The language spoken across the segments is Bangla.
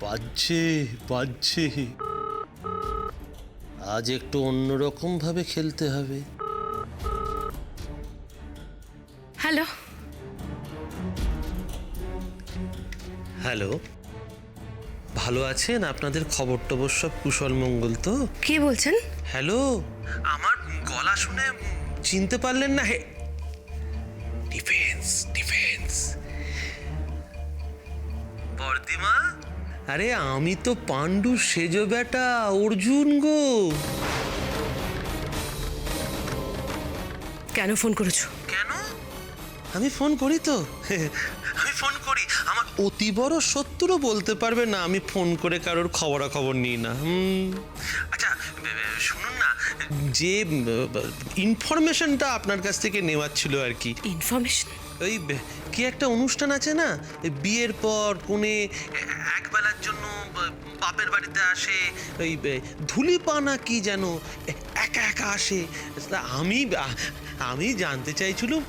বাজছে বাজছে, আজ একটু অন্যরকম ভাবে খেলতে হবে। হ্যালো। হ্যালো, ভালো আছেন? আপনাদের খবর টবর সব কুশল মঙ্গল তো? কে বলছেন? হ্যালো, আমার গলা শুনে চিনতে পারলেন না? হে, ডিফেন্স ডিফেন্স। বর্দিমা, আরে আমি তো পাণ্ডুর সেজ বেটা অর্জুন গো। কেন ফোন করেছো? কেন? আমি ফোন করি তো, আমি ফোন করি। আমার অতি বড় শত্রু বলতে পারবে না আমি ফোন করে কারোর খবরাখবর নিই না। আচ্ছা শুনুন না, যে ইনফরমেশনটা আপনার কাছ থেকে নেওয়ার ছিল আর কি। ইনফরমেশন? ওই কি একটা অনুষ্ঠান আছে না, বিয়ের পর কোনে একবেলার জন্য বাপের বাড়িতে আসে, ওই ধুলিপানা কি যেন একা একা আসে। আমি আমি জানতে চাইছিলাম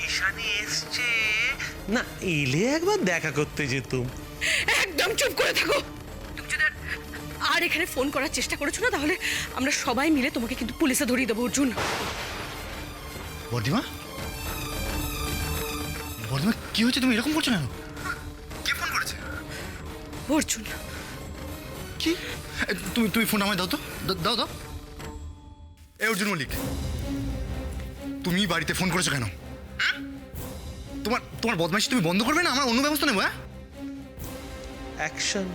ঈশানী এসছে না, এলে একবার দেখা করতে যেতুম। একদম চুপ করে থাকো। তুমি যদি আর এখানে ফোন করার চেষ্টা করেছো না, তাহলে আমরা সবাই মিলে তোমাকে কিন্তু পুলিশে ধরিয়ে দেবো। অর্জুন। বর্দিমা, বর্দিমা কি হয়েছে? তুমি এরকম করছো কেন? কে ফোন করেছে? অর্জুন। কি? তুমি ফোন আমায় দাও তো, দাও দাও। এ অর্জুন মল্লিক, তুমি বাড়িতে ফোন করেছো কেন? তোমার বদমাইশি তুমি বন্ধ করবে না? আমার অন্য ব্যবস্থা নেবো। হ্যাঁ, অ্যাকশন।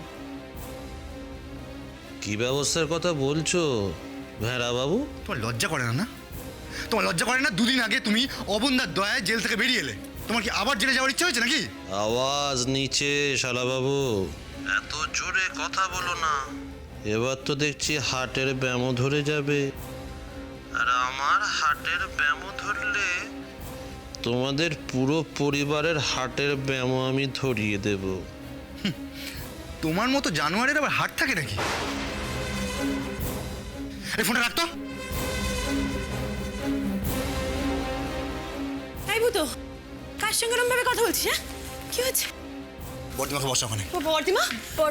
কি ব্যবস্থার কথা বলছো ভেড়া বাবু? তোমার লজ্জা করে না? তোমার লজ্জা করে না? দুদিন আগে তুমি অবন্দার দয়ায় জেল থেকে বেরিয়ে এলে। তোমার কি আবার জেলে যাওয়ার ইচ্ছা হয়েছে নাকি? আওয়াজ নিচে শালা বাবু, এত জোরে কথা বলো না। এবার তো দেখছি হার্টের ব্যামো ধরে যাবে, আর আমার হার্টের ব্যামো ধরলে তোমাদের পুরো পরিবারের হার্টের ব্যামো আমি ধরিয়ে দেব। তোমার মতো জানোয়ারের আবার হাট থাকে নাকি? এই ফোনটা রাখতো। এই ভূতো, কার সঙ্গে এরকম ভাবে কথা বলছিস? হ্যাঁ, কি হয়েছে? বর্দিমাকে বসা ওখানে। বর্দিমা,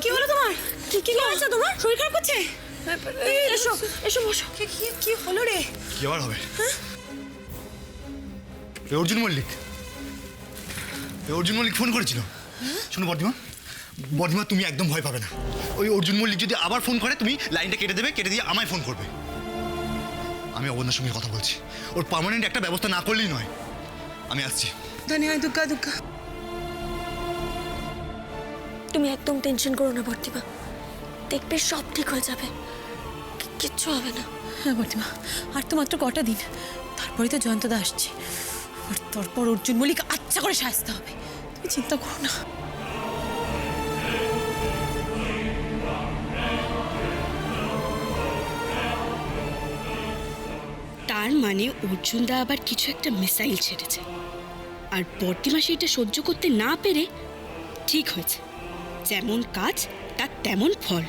কি হলো তোমার? কি হয়েছে তোমার? শরীর খারাপ করছে? এসো এসো বসো। কি হলো রে? কি আবার হবে? অর্জুন মল্লিক ফোন করেছিল। শোনো বর্দিমা, তুমি একদম ভয় পাবে না। ওই অর্জুন মল্লিক যদি আবার ফোন করে, তুমি লাইনটা কেটে দেবে, কেটে দিয়ে আমায় ফোন করবে। আমি অবন্ধার সঙ্গে কথা বলছি, ওর পার্মানেন্ট একটা ব্যবস্থা না করলেই নয়। আমি আসছি। ধন্যবাদ। দুগ্গা। তুমি একদম টেনশন করো না বর্তিমা, দেখবে সব ঠিক হয়ে যাবে, কিচ্ছু হবে না। হ্যাঁ বর্তিমা, আর তো মাত্র কটা দিন, তারপরেই তো জয়ন্তদা আসছে। আর তারপর অর্জুন মল্লিক আচ্ছা করে সাজতে হবে। তুমি চিন্তা করো না। তার মানে অর্জুনদা আবার কিছু একটা মিসাইল ছেড়েছে, আর বর্তিমা সেইটা সহ্য করতে না পেরে ঠিক হয়েছে, যেমন কাজ তার তেমন ফল।